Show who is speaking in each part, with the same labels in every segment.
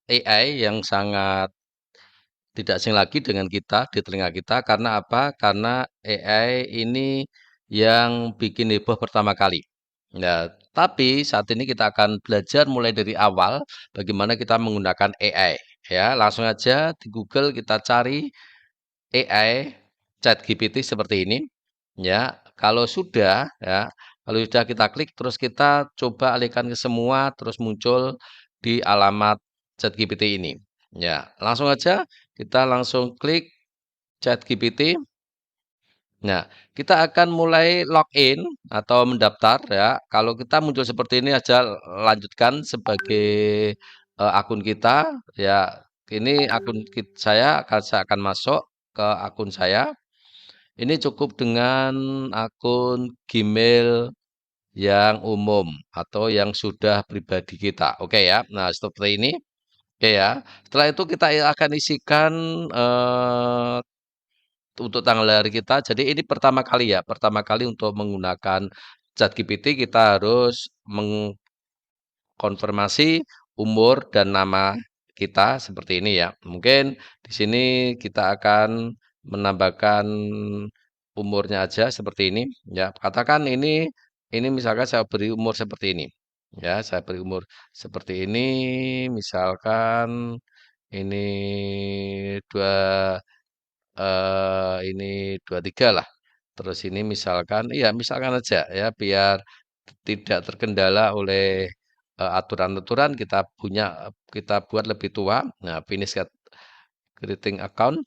Speaker 1: AI yang sangat tidak asing lagi dengan kita di telinga kita karena apa? Karena AI ini yang bikin heboh pertama kali. Nah, tapi saat ini kita akan belajar mulai dari awal bagaimana kita menggunakan AI. Ya, langsung aja di Google kita cari AI ChatGPT seperti ini. Ya, kalau sudah kita klik terus kita coba alihkan ke semua terus muncul di alamat ChatGPT ini. Ya, langsung aja kita langsung klik ChatGPT. Nah, kita akan mulai login atau mendaftar ya. Kalau kita muncul seperti ini aja lanjutkan sebagai akun kita ya. Ini saya akan masuk ke akun saya. Ini cukup dengan akun Gmail yang umum atau yang sudah pribadi kita. Oke ya. Nah, seperti ini. Oke ya. Setelah itu kita akan isikan untuk tanggal lahir kita. Jadi ini pertama kali ya, pertama kali untuk menggunakan ChatGPT kita harus mengkonfirmasi umur dan nama kita seperti ini ya. Mungkin di sini kita akan menambahkan umurnya aja seperti ini ya. Katakan ini misalkan saya beri umur seperti ini. Ya, saya beri umur seperti ini misalkan ini dua ini 23 lah. Terus ini misalkan iya misalkan aja ya biar tidak terkendala oleh, aturan-aturan kita buat lebih tua. Nah, finish creating account.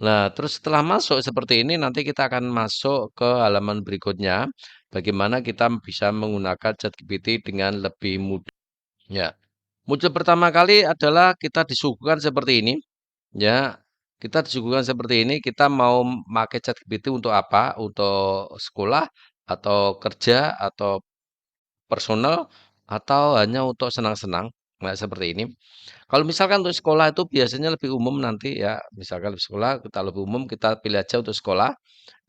Speaker 1: Nah, terus setelah masuk seperti ini nanti kita akan masuk ke halaman berikutnya, bagaimana kita bisa menggunakan ChatGPT dengan lebih mudah. Ya, muncul pertama kali adalah kita disuguhkan seperti ini. Ya, kita disuguhkan seperti ini, kita mau pakai ChatGPT untuk apa? Untuk sekolah, atau kerja, atau personal, atau hanya untuk senang-senang. Nah, seperti ini. Kalau misalkan untuk sekolah itu biasanya lebih umum nanti ya, misalkan untuk sekolah kita lebih umum kita pilih aja untuk sekolah.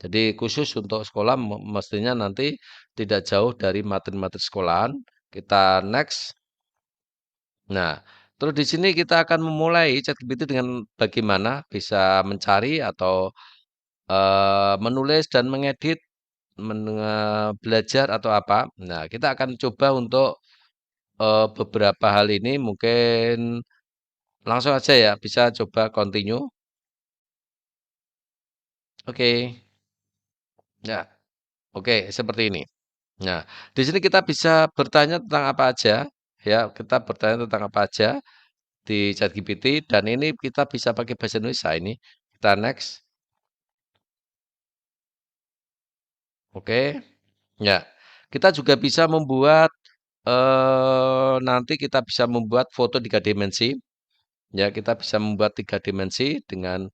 Speaker 1: Jadi khusus untuk sekolah mestinya nanti tidak jauh dari materi-materi sekolahan. Kita next. Nah, terus di sini kita akan memulai ChatGPT dengan bagaimana bisa mencari atau menulis dan mengedit, belajar atau apa. Nah, kita akan coba untuk beberapa hal ini mungkin langsung aja ya, bisa coba continue. Oke, ya, oke seperti ini. Nah, di sini kita bisa bertanya tentang apa aja, ya, kita bertanya tentang apa aja di ChatGPT dan ini kita bisa pakai bahasa Indonesia ini. Kita next. Oke. Ya, kita juga bisa membuat nanti kita bisa membuat foto 3 dimensi. Ya, kita bisa membuat 3 dimensi dengan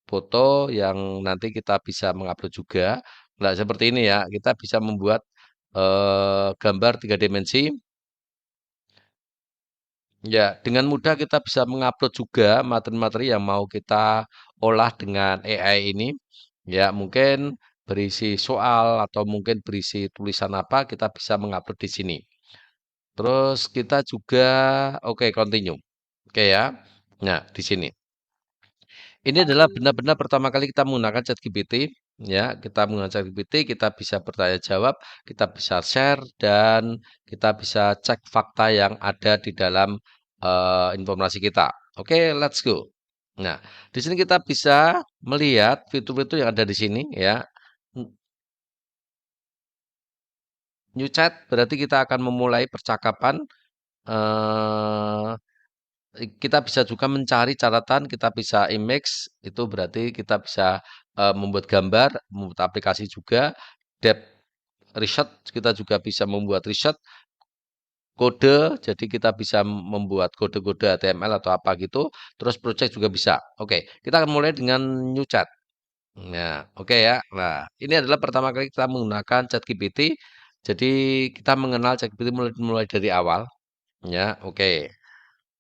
Speaker 1: foto yang nanti kita bisa mengupload juga. Nah, seperti ini ya, kita bisa membuat gambar 3 dimensi. Ya, dengan mudah kita bisa mengupload juga materi-materi yang mau kita olah dengan AI ini. Ya, mungkin berisi soal atau mungkin berisi tulisan apa, kita bisa mengupload di sini. Terus kita juga oke continue. Oke ya. Nah, di sini. Ini adalah benar-benar pertama kali kita menggunakan ChatGPT ya. Kita menggunakan ChatGPT, kita bisa bertanya jawab, kita bisa share dan kita bisa cek fakta yang ada di dalam informasi kita. Oke, let's go. Nah, di sini kita bisa melihat fitur-fitur yang ada di sini ya. New chat berarti kita akan memulai percakapan eh kita bisa juga mencari catatan, kita bisa image, itu berarti kita bisa membuat gambar, membuat aplikasi juga. Depth research, kita juga bisa membuat riset, kode, jadi kita bisa membuat kode-kode HTML atau apa gitu. Terus project juga bisa. Oke, kita akan mulai dengan new chat. Nah, oke ya. Nah, ini adalah pertama kali kita menggunakan ChatGPT. Jadi kita mengenal ChatGPT mulai dari awal. Ya, oke.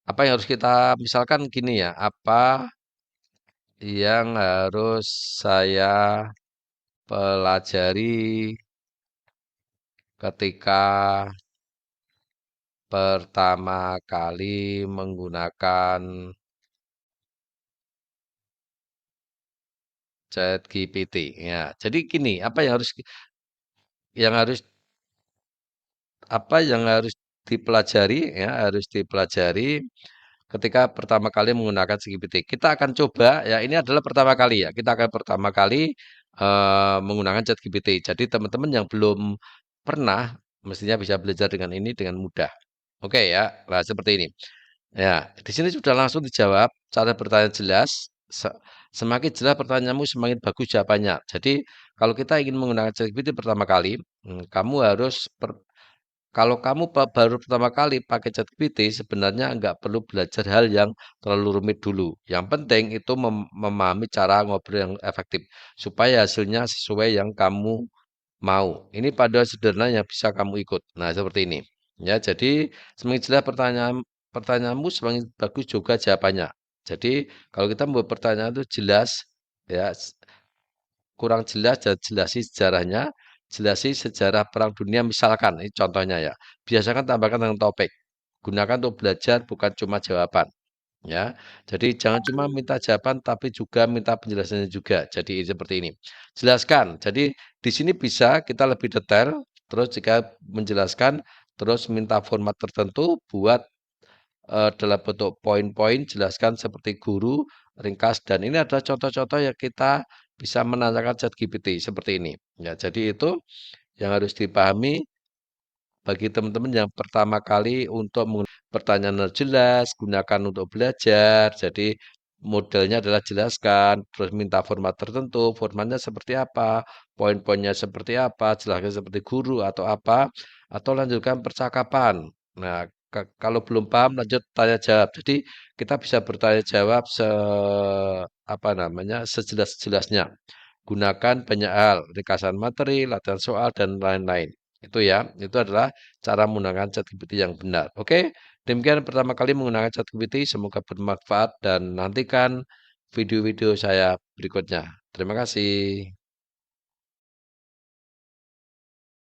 Speaker 1: Apa yang harus kita misalkan gini ya, apa yang harus saya pelajari ketika pertama kali menggunakan ChatGPT. Ya, jadi gini, yang harus yang harus dipelajari ya, harus dipelajari ketika pertama kali menggunakan ChatGPT. Kita akan coba ya, ini adalah pertama kali ya, kita akan pertama kali, menggunakan ChatGPT. Jadi teman-teman yang belum pernah, mestinya bisa belajar dengan ini dengan mudah. Oke ya, nah seperti ini. Ya, di sini sudah langsung dijawab, cara bertanya jelas, semakin jelas pertanyaanmu semakin bagus jawabannya. Jadi kalau kita ingin menggunakan ChatGPT pertama kali, kamu harus kalau kamu baru pertama kali pakai ChatGPT, sebenarnya nggak perlu belajar hal yang terlalu rumit dulu. Yang penting itu memahami cara ngobrol yang efektif, supaya hasilnya sesuai yang kamu mau. Ini pada sederhana yang bisa kamu ikut. Nah, seperti ini. Ya, jadi semakin jelas pertanyaanmu, semakin bagus juga jawabannya. Jadi, kalau kita membuat pertanyaan itu jelas, ya, kurang jelas dan jelasi sejarahnya, jelasi sejarah Perang Dunia misalkan, ini contohnya ya. Biasakan tambahkan dengan topik. Gunakan untuk belajar bukan cuma jawaban. Ya, jadi jangan cuma minta jawaban tapi juga minta penjelasannya juga. Jadi seperti ini. Jelaskan. Jadi di sini bisa kita lebih detail. Terus jika menjelaskan, terus minta format tertentu buat dalam bentuk poin-poin, jelaskan seperti guru, ringkas, dan ini adalah contoh-contoh yang kita bisa menanyakan ChatGPT seperti ini. Ya, jadi itu yang harus dipahami bagi teman-teman yang pertama kali untuk pertanyaan yang jelas, gunakan untuk belajar. Jadi modelnya adalah jelaskan, terus minta format tertentu, formatnya seperti apa, poin-poinnya seperti apa, jelaskan seperti guru atau apa, atau lanjutkan percakapan. Nah, kalau belum paham lanjut tanya jawab. Jadi kita bisa bertanya jawab sejelas-jelasnya. Gunakan banyak hal, ringkasan materi, latihan soal, dan lain-lain. Itu ya, itu adalah cara menggunakan ChatGPT yang benar. Oke, demikian pertama kali menggunakan ChatGPT, semoga bermanfaat dan nantikan video-video saya berikutnya. Terima kasih.